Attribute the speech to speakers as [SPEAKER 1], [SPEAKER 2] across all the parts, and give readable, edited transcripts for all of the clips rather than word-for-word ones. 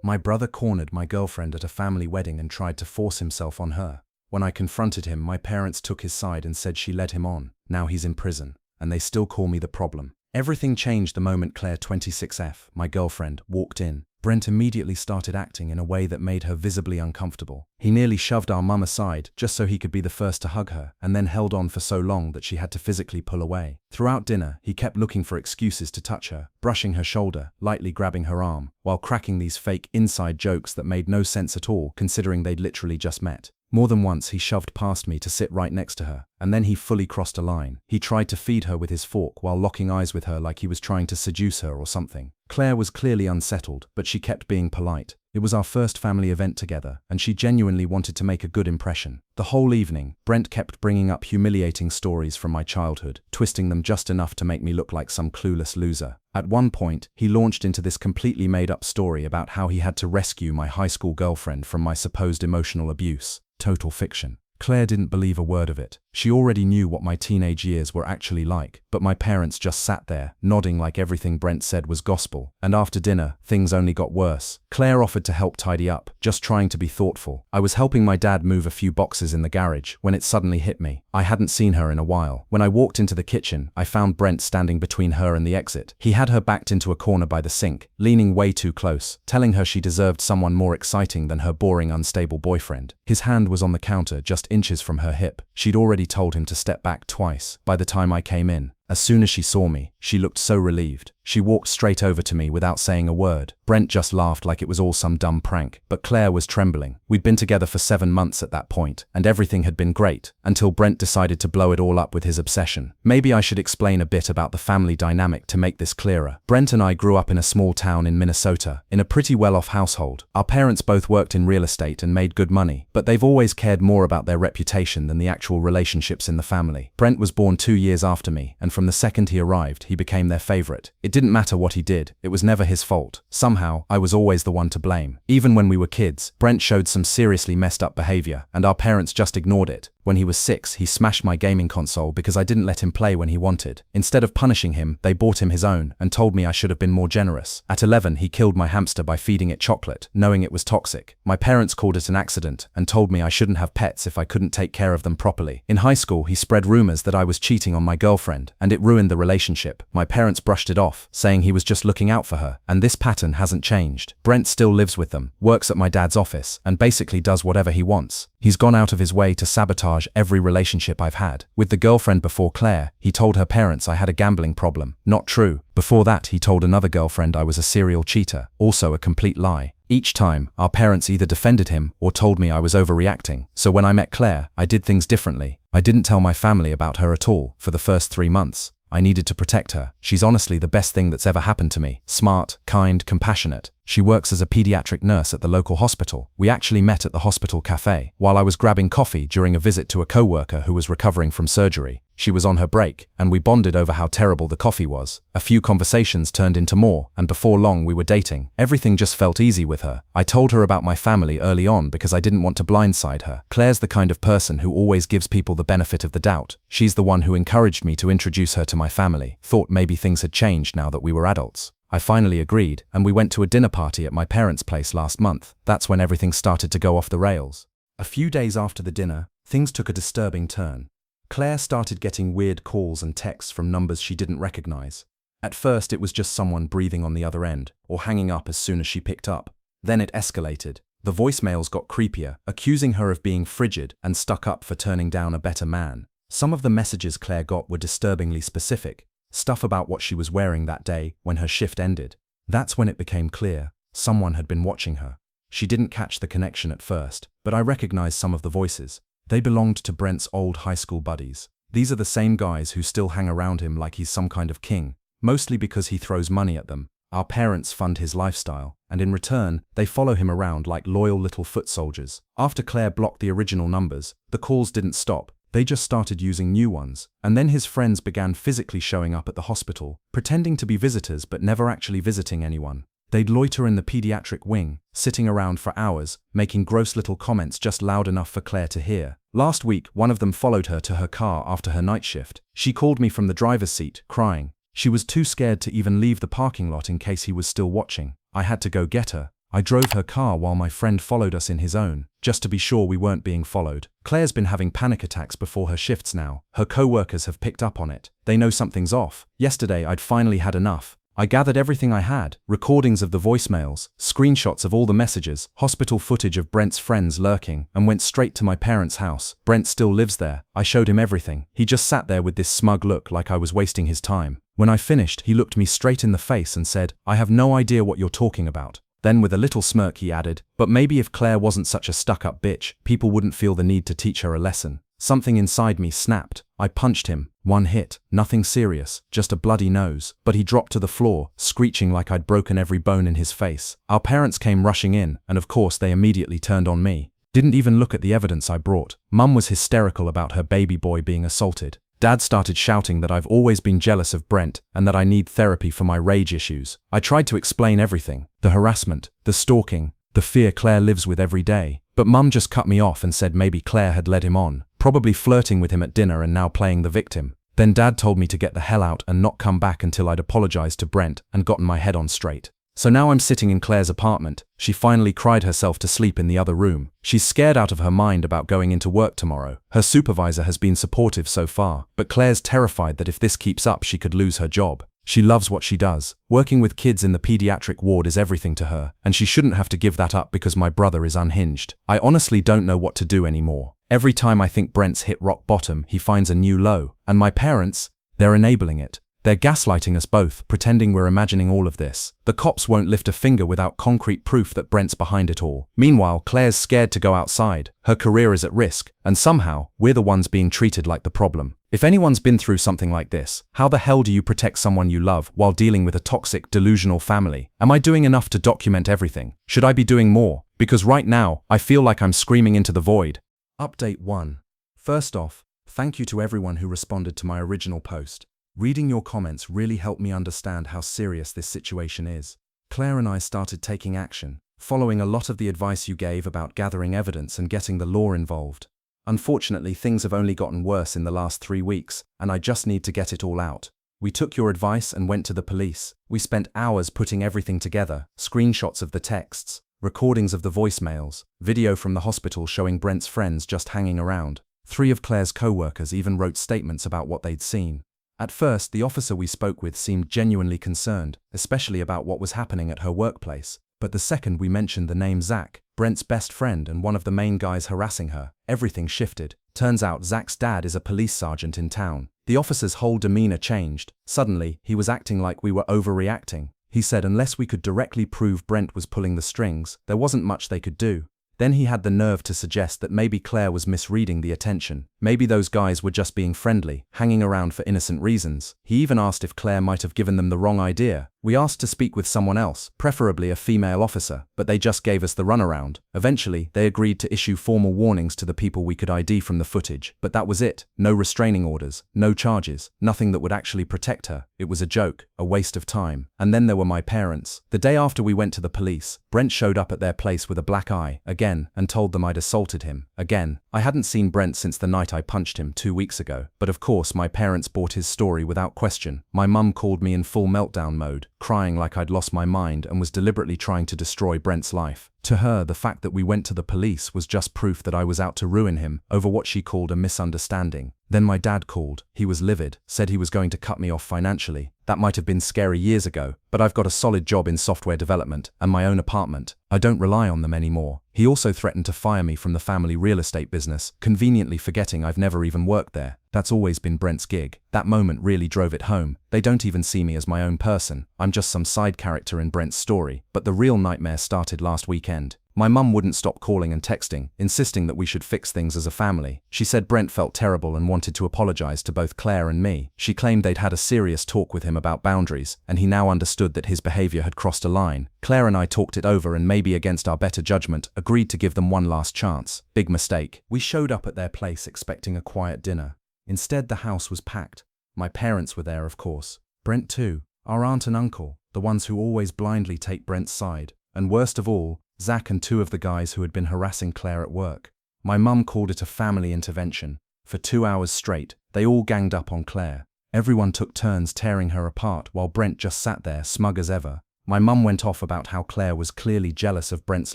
[SPEAKER 1] My brother cornered my girlfriend at a family wedding and tried to force himself on her. When I confronted him, my parents took his side and said she led him on. Now he's in prison, and they still call me the problem. Everything changed the moment Claire, 26F, my girlfriend, walked in. Brent immediately started acting in a way that made her visibly uncomfortable. He nearly shoved our mum aside just so he could be the first to hug her, and then held on for so long that she had to physically pull away. Throughout dinner, he kept looking for excuses to touch her, brushing her shoulder, lightly grabbing her arm, while cracking these fake inside jokes that made no sense at all considering they'd literally just met. More than once, he shoved past me to sit right next to her, and then he fully crossed a line. He tried to feed her with his fork while locking eyes with her like he was trying to seduce her or something. Claire was clearly unsettled, but she kept being polite. It was our first family event together, and she genuinely wanted to make a good impression. The whole evening, Brent kept bringing up humiliating stories from my childhood, twisting them just enough to make me look like some clueless loser. At one point, he launched into this completely made-up story about how he had to rescue my high school girlfriend from my supposed emotional abuse. Total fiction. Claire didn't believe a word of it. She already knew what my teenage years were actually like, but my parents just sat there, nodding like everything Brent said was gospel. And after dinner, things only got worse. Claire offered to help tidy up, just trying to be thoughtful. I was helping my dad move a few boxes in the garage when it suddenly hit me. I hadn't seen her in a while. When I walked into the kitchen, I found Brent standing between her and the exit. He had her backed into a corner by the sink, leaning way too close, telling her she deserved someone more exciting than her boring, unstable boyfriend. His hand was on the counter just inches from her hip. She'd already told him to step back twice by the time I came in. As soon as she saw me, she looked so relieved. She walked straight over to me without saying a word. Brent just laughed like it was all some dumb prank, but Claire was trembling. We'd been together for 7 months at that point, and everything had been great, until Brent decided to blow it all up with his obsession. Maybe I should explain a bit about the family dynamic to make this clearer. Brent and I grew up in a small town in Minnesota, in a pretty well-off household. Our parents both worked in real estate and made good money, but they've always cared more about their reputation than the actual relationships in the family. Brent was born 2 years after me, and from the second he arrived, he became their favorite. It didn't matter what he did, it was never his fault. Somehow, I was always the one to blame. Even when we were kids, Brent showed some seriously messed up behavior, and our parents just ignored it. When he was 6, he smashed my gaming console because I didn't let him play when he wanted. Instead of punishing him, they bought him his own and told me I should have been more generous. At 11, he killed my hamster by feeding it chocolate, knowing it was toxic. My parents called it an accident and told me I shouldn't have pets if I couldn't take care of them properly. In high school, he spread rumors that I was cheating on my girlfriend, and it ruined the relationship. My parents brushed it off, saying he was just looking out for her, and this pattern hasn't changed. Brent still lives with them, works at my dad's office, and basically does whatever he wants. He's gone out of his way to sabotage every relationship I've had. With the girlfriend before Claire, he told her parents I had a gambling problem. Not true. Before that, he told another girlfriend I was a serial cheater. Also a complete lie. Each time, our parents either defended him or told me I was overreacting. So when I met Claire, I did things differently. I didn't tell my family about her at all for the first 3 months. I needed to protect her. She's honestly the best thing that's ever happened to me. Smart, kind, compassionate. She works as a pediatric nurse at the local hospital. We actually met at the hospital cafe while I was grabbing coffee during a visit to a coworker who was recovering from surgery. She was on her break, and we bonded over how terrible the coffee was. A few conversations turned into more, and before long we were dating. Everything just felt easy with her. I told her about my family early on because I didn't want to blindside her. Claire's the kind of person who always gives people the benefit of the doubt. She's the one who encouraged me to introduce her to my family. Thought maybe things had changed now that we were adults. I finally agreed, and we went to a dinner party at my parents' place last month. That's when everything started to go off the rails. A few days after the dinner, things took a disturbing turn. Claire started getting weird calls and texts from numbers she didn't recognize. At first, it was just someone breathing on the other end, or hanging up as soon as she picked up. Then it escalated. The voicemails got creepier, accusing her of being frigid and stuck up for turning down a better man. Some of the messages Claire got were disturbingly specific. Stuff about what she was wearing that day when her shift ended. That's when it became clear someone had been watching her. She didn't catch the connection at first, but I recognized some of the voices. They belonged to Brent's old high school buddies. These are the same guys who still hang around him like he's some kind of king, mostly because he throws money at them. Our parents fund his lifestyle, and in return, they follow him around like loyal little foot soldiers. After Claire blocked the original numbers, the calls didn't stop. They just started using new ones, and then his friends began physically showing up at the hospital, pretending to be visitors but never actually visiting anyone. They'd loiter in the pediatric wing, sitting around for hours, making gross little comments just loud enough for Claire to hear. Last week, one of them followed her to her car after her night shift. She called me from the driver's seat, crying. She was too scared to even leave the parking lot in case he was still watching. I had to go get her. I drove her car while my friend followed us in his own, just to be sure we weren't being followed. Claire's been having panic attacks before her shifts now. Her co-workers have picked up on it. They know something's off. Yesterday I'd finally had enough. I gathered everything I had, recordings of the voicemails, screenshots of all the messages, hospital footage of Brent's friends lurking, and went straight to my parents' house. Brent still lives there. I showed him everything. He just sat there with this smug look like I was wasting his time. When I finished, he looked me straight in the face and said, "I have no idea what you're talking about." Then with a little smirk he added, "But maybe if Claire wasn't such a stuck-up bitch, people wouldn't feel the need to teach her a lesson." Something inside me snapped. I punched him. One hit. Nothing serious, just a bloody nose. But he dropped to the floor, screeching like I'd broken every bone in his face. Our parents came rushing in, and of course they immediately turned on me. Didn't even look at the evidence I brought. Mum was hysterical about her baby boy being assaulted. Dad started shouting that I've always been jealous of Brent and that I need therapy for my rage issues. I tried to explain everything. The harassment, the stalking, the fear Claire lives with every day. But Mum just cut me off and said maybe Claire had led him on, probably flirting with him at dinner and now playing the victim. Then Dad told me to get the hell out and not come back until I'd apologized to Brent and gotten my head on straight. So now I'm sitting in Claire's apartment. She finally cried herself to sleep in the other room. She's scared out of her mind about going into work tomorrow. Her supervisor has been supportive so far, but Claire's terrified that if this keeps up she could lose her job. She loves what she does. Working with kids in the pediatric ward is everything to her, and she shouldn't have to give that up because my brother is unhinged. I honestly don't know what to do anymore. Every time I think Brent's hit rock bottom, he finds a new low. And my parents, they're enabling it. They're gaslighting us both, pretending we're imagining all of this. The cops won't lift a finger without concrete proof that Brent's behind it all. Meanwhile, Claire's scared to go outside. Her career is at risk, and somehow, we're the ones being treated like the problem. If anyone's been through something like this, how the hell do you protect someone you love while dealing with a toxic, delusional family? Am I doing enough to document everything? Should I be doing more? Because right now, I feel like I'm screaming into the void. Update 1. First off, thank you to everyone who responded to my original post. Reading your comments really helped me understand how serious this situation is. Claire and I started taking action, following a lot of the advice you gave about gathering evidence and getting the law involved. Unfortunately, things have only gotten worse in the last 3 weeks, and I just need to get it all out. We took your advice and went to the police. We spent hours putting everything together, screenshots of the texts, recordings of the voicemails, video from the hospital showing Brent's friends just hanging around. 3 of Claire's co-workers even wrote statements about what they'd seen. At first, the officer we spoke with seemed genuinely concerned, especially about what was happening at her workplace. But the second we mentioned the name Zach, Brent's best friend and one of the main guys harassing her, everything shifted. Turns out Zach's dad is a police sergeant in town. The officer's whole demeanor changed. Suddenly, he was acting like we were overreacting. He said unless we could directly prove Brent was pulling the strings, there wasn't much they could do. Then he had the nerve to suggest that maybe Claire was misreading the attention. Maybe those guys were just being friendly, hanging around for innocent reasons. He even asked if Claire might have given them the wrong idea. We asked to speak with someone else, preferably a female officer, but they just gave us the runaround. Eventually, they agreed to issue formal warnings to the people we could ID from the footage. But that was it. No restraining orders, no charges, nothing that would actually protect her. It was a joke, a waste of time. And then there were my parents. The day after we went to the police, Brent showed up at their place with a black eye, again, and told them I'd assaulted him, again. I hadn't seen Brent since the night I punched him 2 weeks ago, but of course my parents bought his story without question. My mum called me in full meltdown mode, crying like I'd lost my mind and was deliberately trying to destroy Brent's life. To her, the fact that we went to the police was just proof that I was out to ruin him over what she called a misunderstanding. Then my dad called. He was livid, said he was going to cut me off financially. That might have been scary years ago, but I've got a solid job in software development and my own apartment. I don't rely on them anymore. He also threatened to fire me from the family real estate business, conveniently forgetting I've never even worked there. That's always been Brent's gig. That moment really drove it home. They don't even see me as my own person. I'm just some side character in Brent's story. But the real nightmare started last weekend. My mum wouldn't stop calling and texting, insisting that we should fix things as a family. She said Brent felt terrible and wanted to apologize to both Claire and me. She claimed they'd had a serious talk with him about boundaries, and he now understood that his behavior had crossed a line. Claire and I talked it over and maybe against our better judgment, agreed to give them one last chance. Big mistake. We showed up at their place expecting a quiet dinner. Instead, the house was packed. My parents were there, of course. Brent too. Our aunt and uncle, the ones who always blindly take Brent's side. And worst of all, Zach and 2 of the guys who had been harassing Claire at work. My mum called it a family intervention. For 2 hours straight, they all ganged up on Claire. Everyone took turns tearing her apart while Brent just sat there, smug as ever. My mum went off about how Claire was clearly jealous of Brent's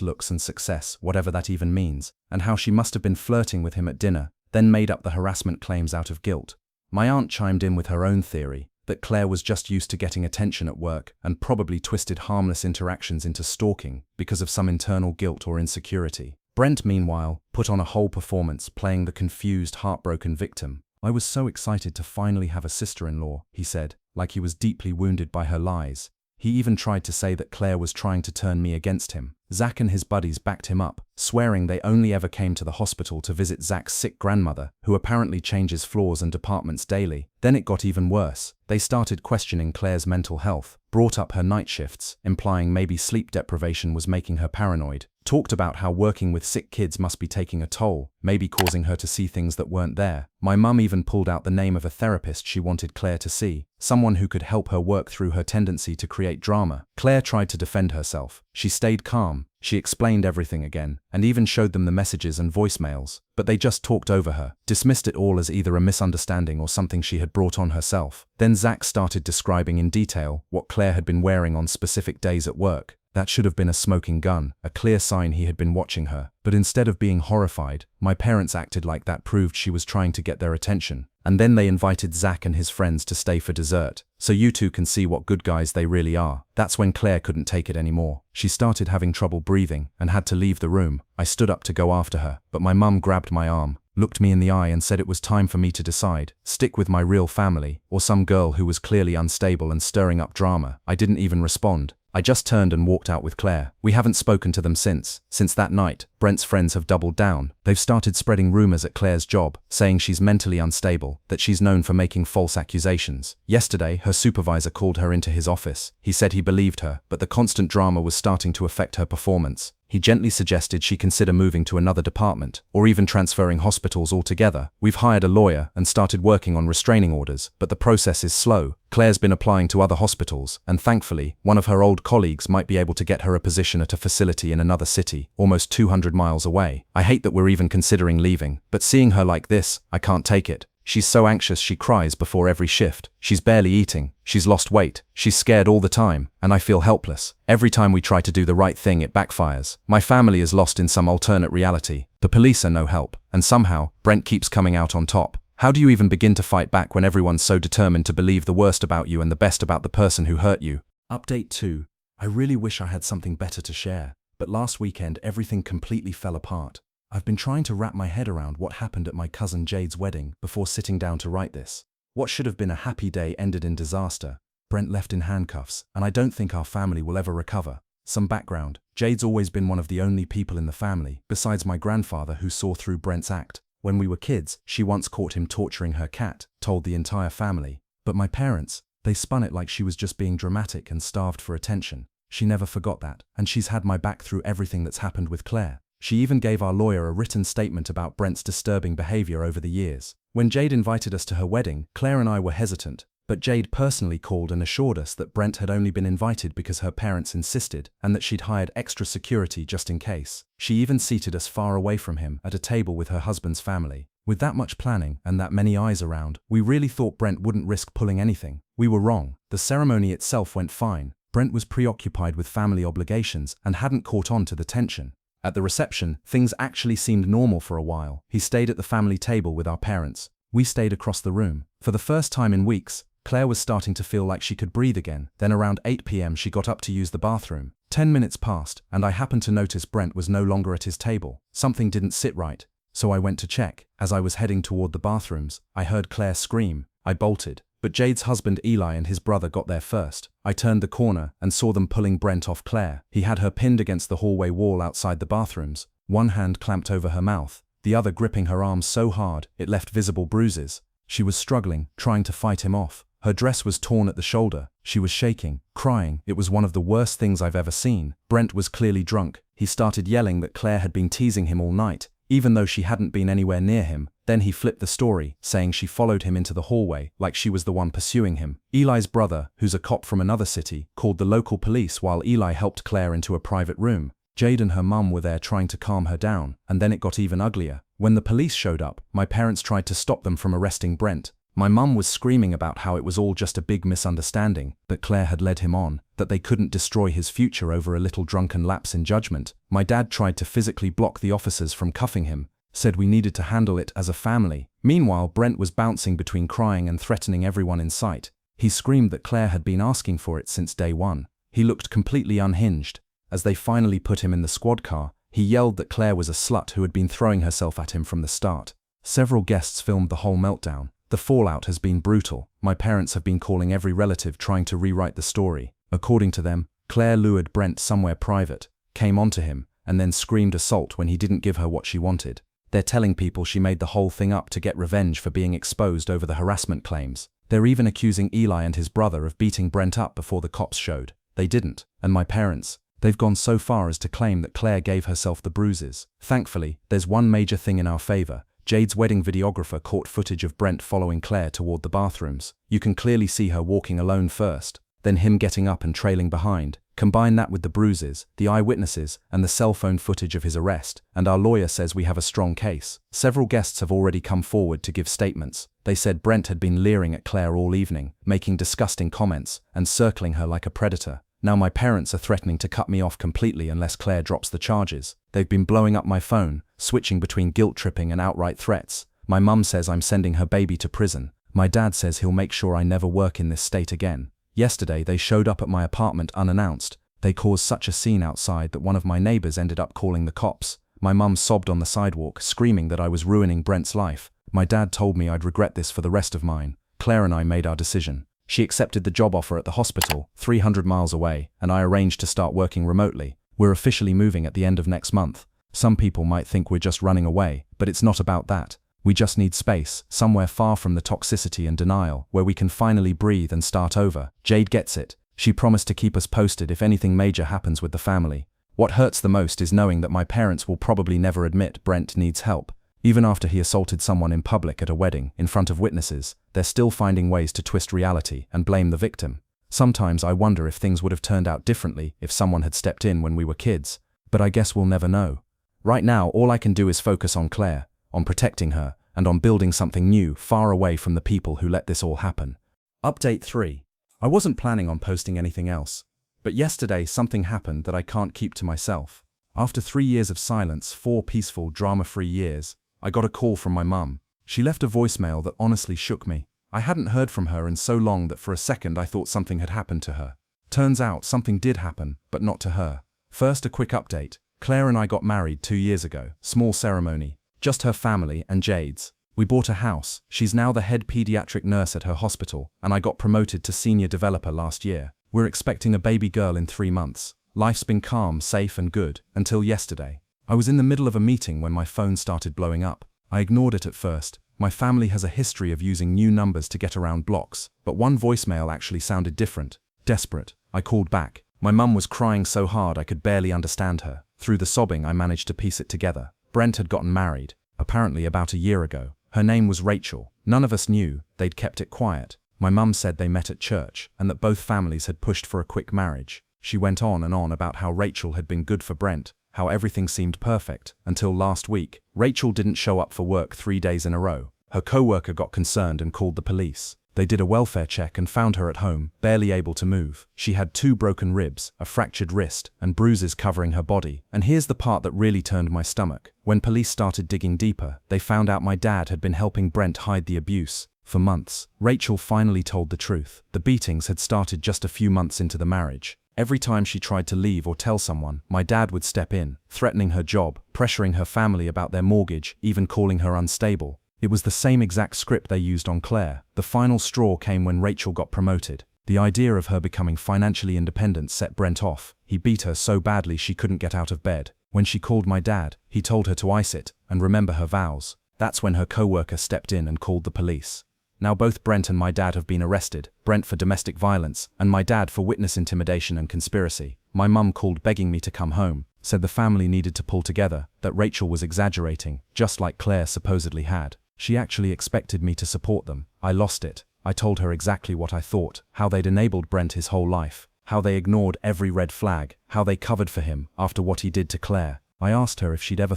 [SPEAKER 1] looks and success, whatever that even means, and how she must have been flirting with him at dinner, then made up the harassment claims out of guilt. My aunt chimed in with her own theory, that Claire was just used to getting attention at work and probably twisted harmless interactions into stalking because of some internal guilt or insecurity. Brent, meanwhile, put on a whole performance playing the confused, heartbroken victim. "I was so excited to finally have a sister-in-law," he said, like he was deeply wounded by her lies. He even tried to say that Claire was trying to turn me against him. Zach and his buddies backed him up, swearing they only ever came to the hospital to visit Zach's sick grandmother, who apparently changes floors and departments daily. Then it got even worse. They started questioning Claire's mental health, brought up her night shifts, implying maybe sleep deprivation was making her paranoid, talked about how working with sick kids must be taking a toll, maybe causing her to see things that weren't there. My mum even pulled out the name of a therapist she wanted Claire to see, someone who could help her work through her tendency to create drama. Claire tried to defend herself. She stayed calm. She explained everything again, and even showed them the messages and voicemails, but they just talked over her, dismissed it all as either a misunderstanding or something she had brought on herself. Then Zach started describing in detail what Claire had been wearing on specific days at work. That should have been a smoking gun, a clear sign he had been watching her. But instead of being horrified, my parents acted like that proved she was trying to get their attention. And then they invited Zach and his friends to stay for dessert, so you two can see what good guys they really are. That's when Claire couldn't take it anymore. She started having trouble breathing and had to leave the room. I stood up to go after her, but my mum grabbed my arm, looked me in the eye and said it was time for me to decide, stick with my real family, or some girl who was clearly unstable and stirring up drama. I didn't even respond. I just turned and walked out with Claire. We haven't spoken to them since. Since that night, Brent's friends have doubled down. They've started spreading rumors at Claire's job, saying she's mentally unstable, that she's known for making false accusations. Yesterday, her supervisor called her into his office. He said he believed her, but the constant drama was starting to affect her performance. He gently suggested she consider moving to another department, or even transferring hospitals altogether. We've hired a lawyer and started working on restraining orders, but the process is slow. Claire's been applying to other hospitals, and thankfully, one of her old colleagues might be able to get her a position at a facility in another city, almost 200 miles away. I hate that we're even considering leaving, but seeing her like this, I can't take it. She's so anxious she cries before every shift. She's barely eating. She's lost weight. She's scared all the time, and I feel helpless. Every time we try to do the right thing, it backfires. My family is lost in some alternate reality. The police are no help, and somehow, Brent keeps coming out on top. How do you even begin to fight back when everyone's so determined to believe the worst about you and the best about the person who hurt you? Update 2. I really wish I had something better to share, but last weekend everything completely fell apart. I've been trying to wrap my head around what happened at my cousin Jade's wedding before sitting down to write this. What should have been a happy day ended in disaster. Brent left in handcuffs, and I don't think our family will ever recover. Some background. Jade's always been one of the only people in the family, besides my grandfather, who saw through Brent's act. When we were kids, she once caught him torturing her cat, told the entire family. But my parents, they spun it like she was just being dramatic and starved for attention. She never forgot that, and she's had my back through everything that's happened with Claire. She even gave our lawyer a written statement about Brent's disturbing behavior over the years. When Jade invited us to her wedding, Claire and I were hesitant, but Jade personally called and assured us that Brent had only been invited because her parents insisted, and that she'd hired extra security just in case. She even seated us far away from him at a table with her husband's family. With that much planning and that many eyes around, we really thought Brent wouldn't risk pulling anything. We were wrong. The ceremony itself went fine. Brent was preoccupied with family obligations and hadn't caught on to the tension. At the reception, things actually seemed normal for a while. He stayed at the family table with our parents. We stayed across the room. For the first time in weeks, Claire was starting to feel like she could breathe again. Then around 8 p.m. she got up to use the bathroom. 10 minutes passed, and I happened to notice Brent was no longer at his table. Something didn't sit right, so I went to check. As I was heading toward the bathrooms, I heard Claire scream. I bolted. But Jade's husband Eli and his brother got there first. I turned the corner and saw them pulling Brent off Claire. He had her pinned against the hallway wall outside the bathrooms, one hand clamped over her mouth, the other gripping her arm so hard it left visible bruises. She was struggling, trying to fight him off. Her dress was torn at the shoulder. She was shaking, crying. It was one of the worst things I've ever seen. Brent was clearly drunk. He started yelling that Claire had been teasing him all night, even though she hadn't been anywhere near him. Then he flipped the story, saying she followed him into the hallway like she was the one pursuing him. Eli's brother, who's a cop from another city, called the local police while Eli helped Claire into a private room. Jade and her mum were there trying to calm her down, and then it got even uglier. When the police showed up, my parents tried to stop them from arresting Brent, My mum was screaming about how it was all just a big misunderstanding, that Claire had led him on, that they couldn't destroy his future over a little drunken lapse in judgment. My dad tried to physically block the officers from cuffing him, said we needed to handle it as a family. Meanwhile, Brent was bouncing between crying and threatening everyone in sight. He screamed that Claire had been asking for it since day one. He looked completely unhinged. As they finally put him in the squad car, he yelled that Claire was a slut who had been throwing herself at him from the start. Several guests filmed the whole meltdown. The fallout has been brutal. My parents have been calling every relative trying to rewrite the story. According to them, Claire lured Brent somewhere private, came onto him, and then screamed assault when he didn't give her what she wanted. They're telling people she made the whole thing up to get revenge for being exposed over the harassment claims. They're even accusing Eli and his brother of beating Brent up before the cops showed. They didn't. And my parents, they've gone so far as to claim that Claire gave herself the bruises. Thankfully, there's one major thing in our favor. Jade's wedding videographer caught footage of Brent following Claire toward the bathrooms. You can clearly see her walking alone first, then him getting up and trailing behind. Combine that with the bruises, the eyewitnesses, and the cell phone footage of his arrest, and our lawyer says we have a strong case. Several guests have already come forward to give statements. They said Brent had been leering at Claire all evening, making disgusting comments, and circling her like a predator. Now my parents are threatening to cut me off completely unless Claire drops the charges. They've been blowing up my phone, switching between guilt-tripping and outright threats. My mum says I'm sending her baby to prison. My dad says he'll make sure I never work in this state again. Yesterday they showed up at my apartment unannounced. They caused such a scene outside that one of my neighbors ended up calling the cops. My mum sobbed on the sidewalk, screaming that I was ruining Brent's life. My dad told me I'd regret this for the rest of mine. Claire and I made our decision. She accepted the job offer at the hospital, 300 miles away, and I arranged to start working remotely. We're officially moving at the end of next month. Some people might think we're just running away, but it's not about that. We just need space, somewhere far from the toxicity and denial, where we can finally breathe and start over. Jade gets it. She promised to keep us posted if anything major happens with the family. What hurts the most is knowing that my parents will probably never admit Brent needs help. Even after he assaulted someone in public at a wedding, in front of witnesses, they're still finding ways to twist reality and blame the victim. Sometimes I wonder if things would have turned out differently if someone had stepped in when we were kids, but I guess we'll never know. Right now, all I can do is focus on Claire, on protecting her, and on building something new, far away from the people who let this all happen. Update 3. I wasn't planning on posting anything else, but yesterday something happened that I can't keep to myself. After 3 years of silence, 4 peaceful, drama-free years, I got a call from my mum. She left a voicemail that honestly shook me. I hadn't heard from her in so long that for a second I thought something had happened to her. Turns out something did happen, but not to her. First, a quick update. Claire and I got married 2 years ago. Small ceremony. Just her family and Jade's. We bought a house. She's now the head pediatric nurse at her hospital, and I got promoted to senior developer last year. We're expecting a baby girl in 3 months. Life's been calm, safe and good, until yesterday. I was in the middle of a meeting when my phone started blowing up. I ignored it at first. My family has a history of using new numbers to get around blocks, but one voicemail actually sounded different. Desperate. I called back. My mum was crying so hard I could barely understand her. Through the sobbing I managed to piece it together. Brent had gotten married, apparently about a year ago. Her name was Rachel. None of us knew. They'd kept it quiet. My mum said they met at church, and that both families had pushed for a quick marriage. She went on and on about how Rachel had been good for Brent, how everything seemed perfect, until last week. Rachel didn't show up for work 3 days in a row. Her co-worker got concerned and called the police. They did a welfare check and found her at home, barely able to move. She had 2 broken ribs, a fractured wrist, and bruises covering her body. And here's the part that really turned my stomach. When police started digging deeper, they found out my dad had been helping Brent hide the abuse for months. Rachel finally told the truth. The beatings had started just a few months into the marriage. Every time she tried to leave or tell someone, my dad would step in, threatening her job, pressuring her family about their mortgage, even calling her unstable. It was the same exact script they used on Claire. The final straw came when Rachel got promoted. The idea of her becoming financially independent set Brent off. He beat her so badly she couldn't get out of bed. When she called my dad, he told her to ice it and remember her vows. That's when her co-worker stepped in and called the police. Now both Brent and my dad have been arrested, Brent for domestic violence, and my dad for witness intimidation and conspiracy. My mum called begging me to come home, said the family needed to pull together, that Rachel was exaggerating, just like Claire supposedly had. She actually expected me to support them. I lost it. I told her exactly what I thought, how they'd enabled Brent his whole life, how they ignored every red flag, how they covered for him after what he did to Claire. I asked her if she'd ever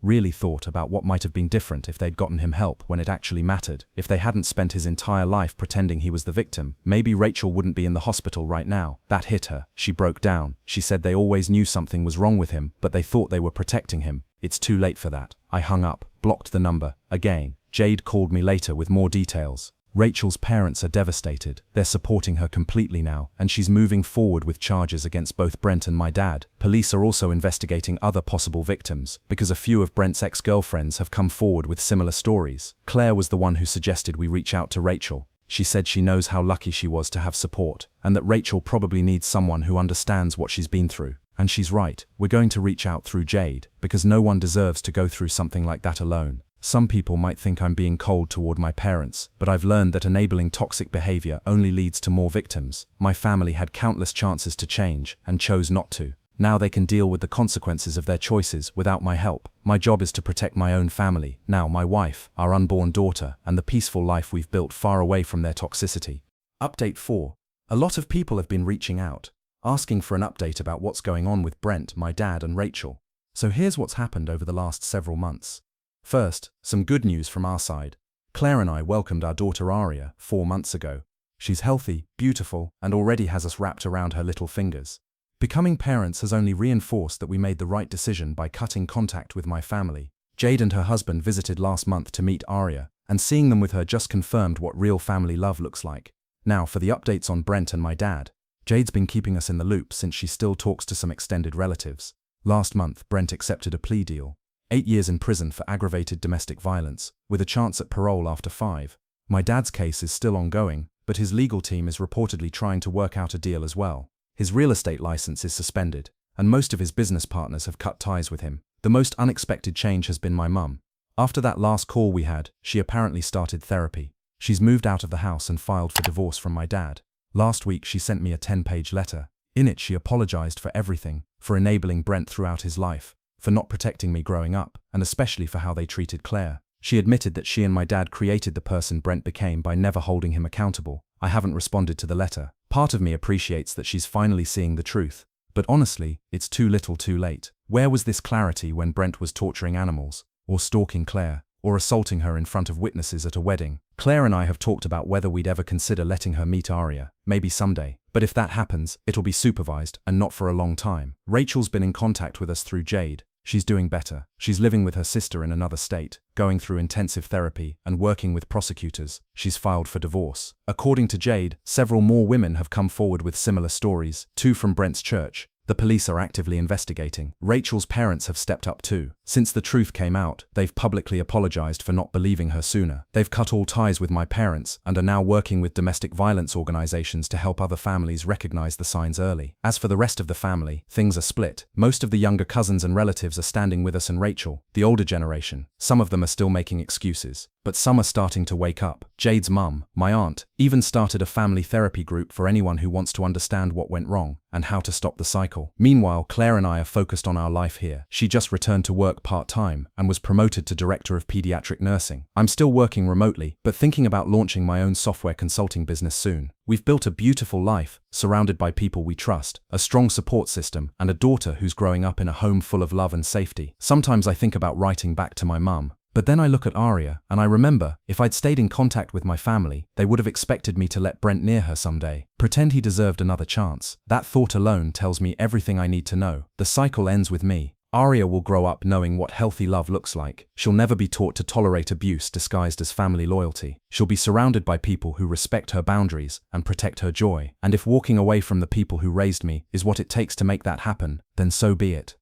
[SPEAKER 1] really thought about what might have been different if they'd gotten him help when it actually mattered. If they hadn't spent his entire life pretending he was the victim, maybe Rachel wouldn't be in the hospital right now. That hit her. She broke down. She said they always knew something was wrong with him, but they thought they were protecting him. It's too late for that. I hung up, blocked the number. Again, Jade called me later with more details. Rachel's parents are devastated. They're supporting her completely now, and she's moving forward with charges against both Brent and my dad. Police are also investigating other possible victims, because a few of Brent's ex-girlfriends have come forward with similar stories. Claire was the one who suggested we reach out to Rachel. She said she knows how lucky she was to have support, and that Rachel probably needs someone who understands what she's been through. And she's right. We're going to reach out through Jade, because no one deserves to go through something like that alone. Some people might think I'm being cold toward my parents, but I've learned that enabling toxic behavior only leads to more victims. My family had countless chances to change and chose not to. Now they can deal with the consequences of their choices without my help. My job is to protect my own family, now my wife, our unborn daughter, and the peaceful life we've built far away from their toxicity. Update 4. A lot of people have been reaching out, asking for an update about what's going on with Brent, my dad, and Rachel. So here's what's happened over the last several months. First, some good news from our side. Claire and I welcomed our daughter Aria 4 months ago. She's healthy, beautiful, and already has us wrapped around her little fingers. Becoming parents has only reinforced that we made the right decision by cutting contact with my family. Jade and her husband visited last month to meet Aria, and seeing them with her just confirmed what real family love looks like. Now for the updates on Brent and my dad. Jade's been keeping us in the loop since she still talks to some extended relatives. Last month, Brent accepted a plea deal. 8 years in prison for aggravated domestic violence, with a chance at parole after 5. My dad's case is still ongoing, but his legal team is reportedly trying to work out a deal as well. His real estate license is suspended, and most of his business partners have cut ties with him. The most unexpected change has been my mum. After that last call we had, she apparently started therapy. She's moved out of the house and filed for divorce from my dad. Last week she sent me a 10-page letter. In it she apologized for everything, for enabling Brent throughout his life, for not protecting me growing up, and especially for how they treated Claire. She admitted that she and my dad created the person Brent became by never holding him accountable. I haven't responded to the letter. Part of me appreciates that she's finally seeing the truth. But honestly, it's too little too late. Where was this clarity when Brent was torturing animals, or stalking Claire, or assaulting her in front of witnesses at a wedding? Claire and I have talked about whether we'd ever consider letting her meet Aria, maybe someday. But if that happens, it'll be supervised, and not for a long time. Rachel's been in contact with us through Jade. She's doing better. She's living with her sister in another state, going through intensive therapy, and working with prosecutors. She's filed for divorce. According to Jade, several more women have come forward with similar stories, 2 from Brent's church. The police are actively investigating. Rachel's parents have stepped up too. Since the truth came out, they've publicly apologized for not believing her sooner. They've cut all ties with my parents and are now working with domestic violence organizations to help other families recognize the signs early. As for the rest of the family, things are split. Most of the younger cousins and relatives are standing with us and Rachel, the older generation. Some of them are still making excuses, but some are starting to wake up. Jade's mum, my aunt, even started a family therapy group for anyone who wants to understand what went wrong and how to stop the cycle. Meanwhile, Claire and I are focused on our life here. She just returned to work part-time and was promoted to Director of Pediatric Nursing. I'm still working remotely, but thinking about launching my own software consulting business soon. We've built a beautiful life, surrounded by people we trust, a strong support system, and a daughter who's growing up in a home full of love and safety. Sometimes I think about writing back to my mum, but then I look at Aria, and I remember, if I'd stayed in contact with my family, they would have expected me to let Brent near her someday. Pretend he deserved another chance. That thought alone tells me everything I need to know. The cycle ends with me. Aria will grow up knowing what healthy love looks like. She'll never be taught to tolerate abuse disguised as family loyalty. She'll be surrounded by people who respect her boundaries and protect her joy. And if walking away from the people who raised me is what it takes to make that happen, then so be it.